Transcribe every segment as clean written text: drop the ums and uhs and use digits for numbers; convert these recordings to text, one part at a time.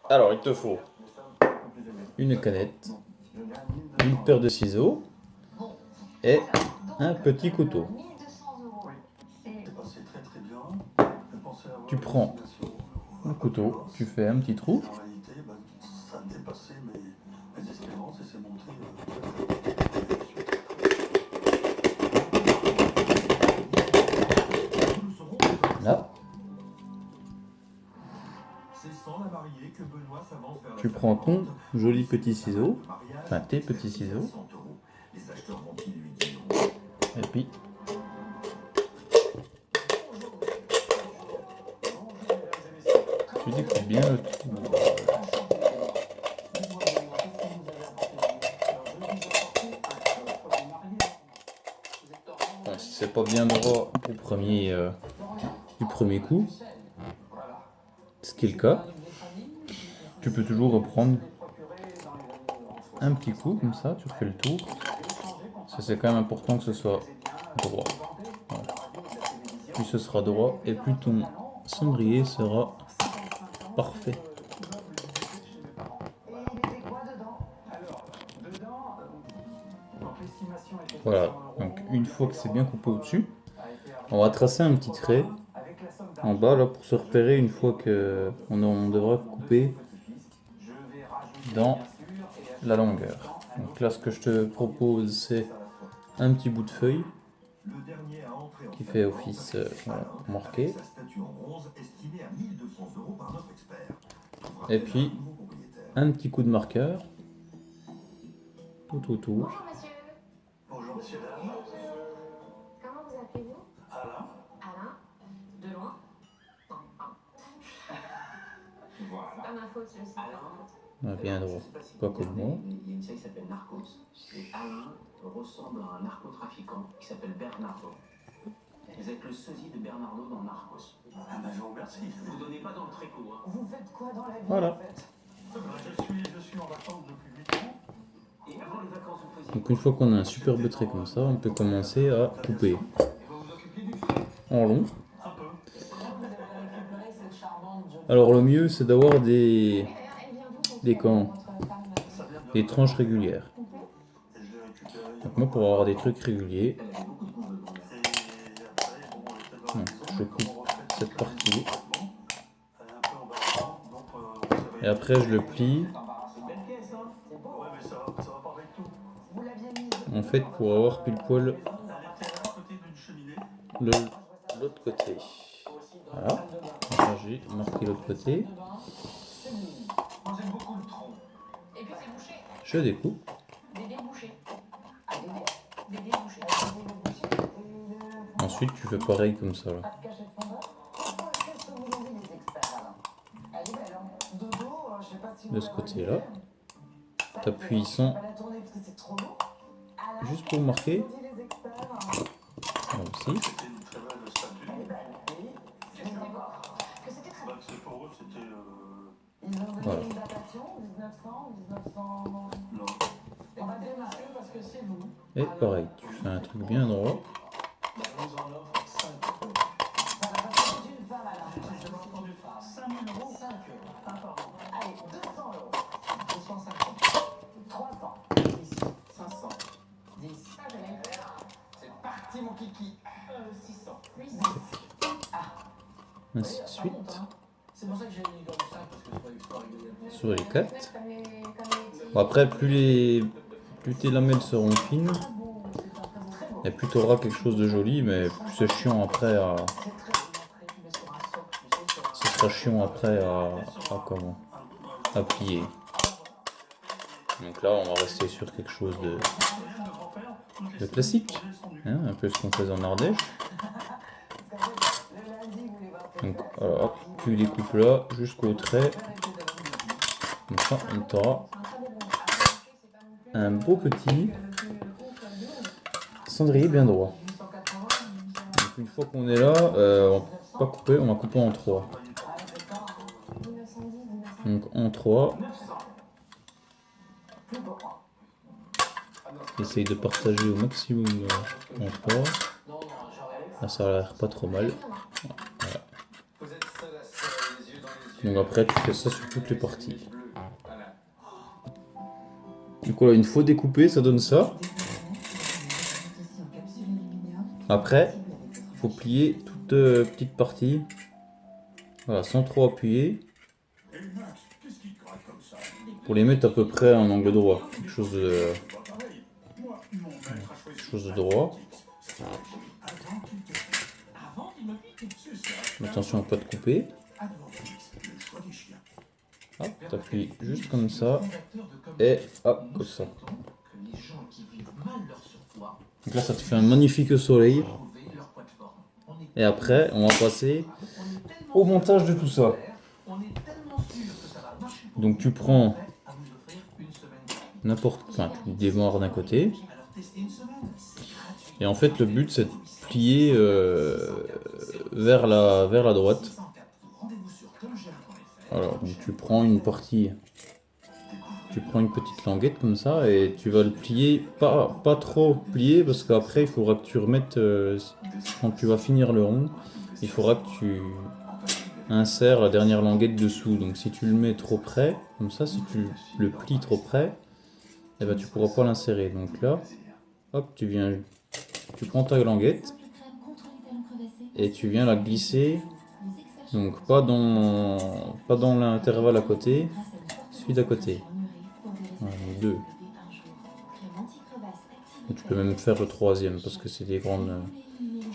Alors, il te faut une canette, une paire de ciseaux et un petit couteau. Tu prends un couteau, tu fais un petit trou. Là. Tu prends ton joli petit ciseau, enfin tes petits ciseaux, et puis tu découpes bien le trou. Bon, si c'est pas bien droit du premier coup, ce qui est le cas, tu peux toujours reprendre un petit coup comme ça, tu refais le tour. C'est quand même important que ce soit droit. Voilà. Plus ce sera droit et plus ton cendrier sera parfait. Voilà, donc une fois que c'est bien coupé au-dessus, on va tracer un petit trait en bas là pour se repérer une fois que on devra couper dans la longueur. Donc là, ce que je te propose, c'est un petit bout de feuille qui fait office voilà, marqué. Et puis un petit coup de marqueur tout autour. Bonjour monsieur. Bonjour monsieur. Comment vous appelez-vous? Alain. Alain. De loin? Non. Voilà. C'est pas ma faute, je sais pas ma faute. Bien droit, pas comme moi. Il y a une série qui s'appelle Narcos. Et Alain ressemble à un narcotrafiquant qui s'appelle Bernardo. Vous êtes le sosie de Bernardo dans Narcos. Ah ben je vous remercie. Vous donnez pas dans le tréco, hein. Vous faites quoi dans la vie Voilà. en fait? Je suis en vacances depuis 8 ans. Et avant les vacances, vous faisiez Donc une fois qu'on a un superbe trait comme ça, on peut commencer à couper en long. Un peu. Comment vous avez récupéré cette charmante jolie Alors le mieux, c'est d'avoir des Elle vient d'où Des camps. votre femme? Ça vient de... des tranches régulières. Et je l'ai récupéré. Donc moi, pour avoir des trucs réguliers, elle avait beaucoup de goût, le grand. Et après, bon, on était dans la maison. je coupe cette partie Elle est un peu embarrassante. Donc, vous savez... et après je le plie C'est une belle pièce, hein. C'est beau. Ouais, mais ça va pas avec tout. Vous l'aviez mise en fait pour avoir pile poil Elle était à côté d'une cheminée. l'autre côté. Voilà. Donc là, j'ai marqué l'autre côté. Moi j'aime beaucoup le tronc. Et puis c'est bouché. Je découpe. Des débouchés. Des débouchés. Ensuite, tu fais pareil comme ça. Là. Pas de cachette fondeur? Qu'est-ce que vous avez les experts Alain? Elle est belle, hein? Dodo, je sais pas si vous De ce la côté-là. voyez. Ça, T'appuies c'est- sans- Pas la tourner parce que c'est trop lourd. Alain, Juste pour marquer. qu'est-ce que vous dites, les experts? Là aussi. C'était une très belle statue. Elle est belle, oui. Je vais voir. Que c'était très Bah, c'est pour eux, c'était... Ils ont donné Voilà. une datation, 1900, 1900... Non. On va démarrer parce que c'est vous. Et pareil, tu fais un truc bien droit. Je vous en offre 5 euros. Ça va passer d'une femme à l'un. J'ai pas entendu. 5 000 euros. 5 euros. Un par an. Allez, 200 euros. 250. 300. 10, 500, 10. ça, je l'aime. C'est parti, mon kiki. 600. 800. Ainsi de suite. C'est pour ça que j'ai mis dans le 5 parce que je croyais que c'était régulier. Sur les 4. Comme les Bon, après, plus tes lamelles seront fines, et plus tu auras quelque chose de joli, mais plus c'est chiant après à. Ce sera chiant après à plier. Donc là, on va rester sur quelque chose de classique, hein, un peu ce qu'on faisait en Ardèche. Donc voilà, hop, tu les coupes là jusqu'au trait. Comme ça, on aura un beau petit cendrier bien droit. Donc une fois qu'on est là, on va pas couper, on va couper en 3. Donc en 3. Essaye de partager au maximum en 3. Là ça a l'air pas trop mal. Voilà. Vous êtes seul à se serrer les yeux dans les Donc après, tu fais ça sur toutes les parties. Donc voilà, une fois découpé, ça donne ça. Après, il faut plier toute petite partie. Voilà, sans trop appuyer. Pour les mettre à peu près en angle droit. Quelque chose de droit. Attention à pas te couper. Hop, t'appuies juste comme ça. Et hop, comme ça. Donc là, ça te fait un magnifique soleil. Et après, on va passer au montage de tout ça. Donc tu prends n'importe, enfin tu démarres d'un côté. Et en fait, le but c'est de plier vers la droite. Alors, donc tu prends une partie, tu prends une petite languette comme ça et tu vas le plier, pas trop plier parce qu'après il faudra que tu remettes, quand tu vas finir le rond, il faudra que tu insères la dernière languette dessous. Donc si tu le mets trop près, comme ça, si tu le plies trop près, eh ben, tu pourras pas l'insérer. Donc là, hop, tu prends ta languette et tu viens la glisser. Donc pas dans l'intervalle à côté, celui d'à côté. Voilà, donc 2. Tu peux même faire le troisième parce que c'est des grandes.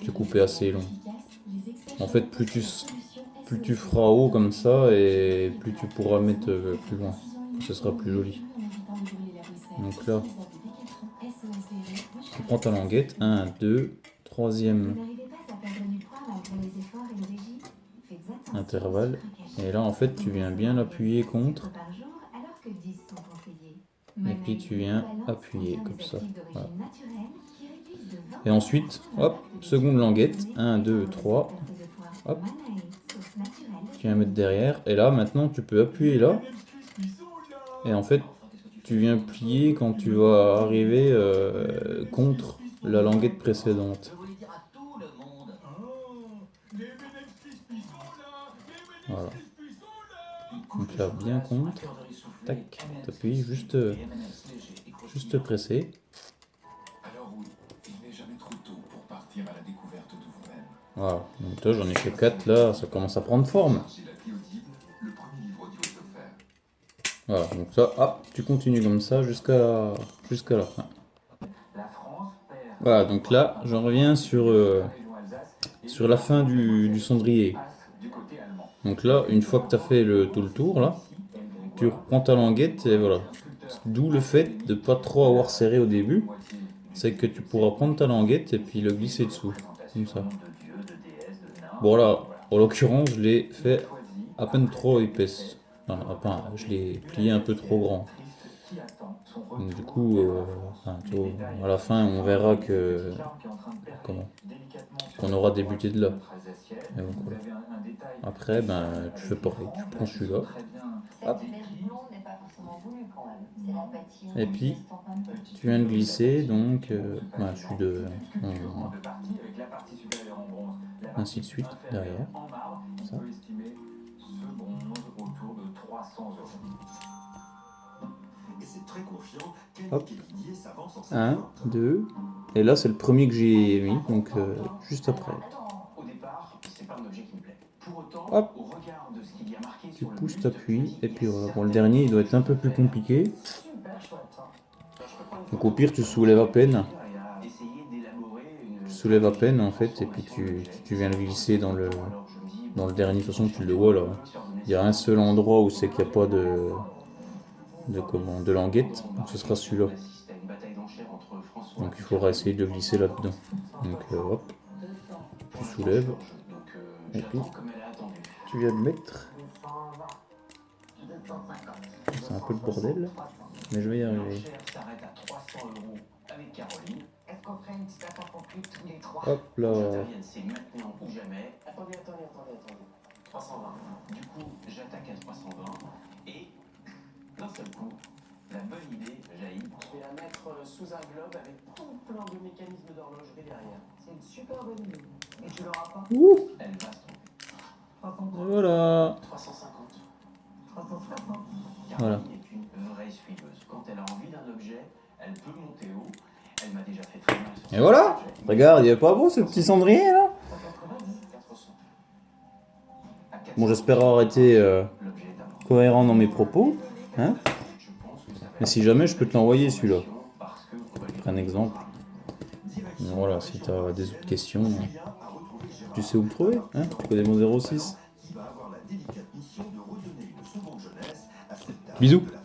Je l'ai coupé assez long. En fait, plus tu feras haut comme ça et plus tu pourras mettre plus loin. Ce sera plus joli. Donc là, tu prends ta languette. 1, 2, troisième intervalle. Et là, en fait, tu viens bien l'appuyer contre. Et puis tu viens appuyer comme ça. Voilà. Et ensuite, hop, seconde languette. 1, 2, 3. Hop. Tu viens mettre derrière. Et là, maintenant, tu peux appuyer là. Et en fait, tu viens plier quand tu vas arriver contre la languette précédente. Voilà. Donc là, bien contre. Tac, t'appuies, juste pressé. Voilà, donc là j'en ai fait 4, là ça commence à prendre forme. Voilà, donc ça, hop, tu continues comme ça jusqu'à la fin. Voilà, donc là j'en reviens sur la fin du cendrier. Donc là, une fois que tu as fait tout le tour, là, tu reprends ta languette et voilà. D'où le fait de pas trop avoir serré au début, c'est que tu pourras prendre ta languette et puis le glisser dessous, comme ça. Bon là, en l'occurrence, je l'ai fait à peine trop épaisse. Enfin, je l'ai plié un peu trop grand. Donc, du coup, à la fin, on verra qu'on aura débuté de là. Et donc, voilà. Après, ben, tu fais pareil, tu prends celui-là. Hop. Et puis, tu viens de glisser, donc, je suis ainsi de suite, derrière. Ça. 1, 2. Et là, c'est le premier que j'ai mis, donc juste après. Hop. Tu pousses, t'appuies, et puis voilà. Bon, le dernier, il doit être un peu plus compliqué. Donc au pire, tu soulèves à peine. Tu soulèves à peine, en fait, et puis tu viens le glisser dans le dernier. De toute façon, tu le vois là. Il y a un seul endroit où c'est qu'il n'y a pas de languette, donc ce sera celui-là. Donc il faudra essayer de glisser là-dedans. Donc hop, tu soulèves, et puis tu viens de mettre. C'est un peu le bordel, mais je vais y arriver. Hop là. 320. Du coup, j'attaque à 320 et d'un seul coup, la bonne idée jaillit. Je vais la mettre sous un globe avec tout plein de mécanismes d'horlogerie derrière. C'est une super bonne idée. Et tu l'auras pas. Ouh. Elle va se tromper. Voilà. 350. Voilà. Caroline est une vraie suiveuse. Quand elle a envie d'un objet, elle peut monter haut. Elle m'a déjà fait très bien sur Et cet voilà. objet. Regarde, il est pas beau ce petit cendrier là? 400. À 400, Bon, j'espère avoir été l'objet est à moi. cohérent dans mes propos. Hein? Je pense que ça va Mais si jamais, je peux te l'envoyer celui-là. parce que on va lui Un exemple. Mais voilà, si tu as des autres questions, tu sais où me trouver. Hein? Tu connais mon 06. qui va avoir la délicate mission de redonner une seconde jeunesse à cette dame Bisous. de la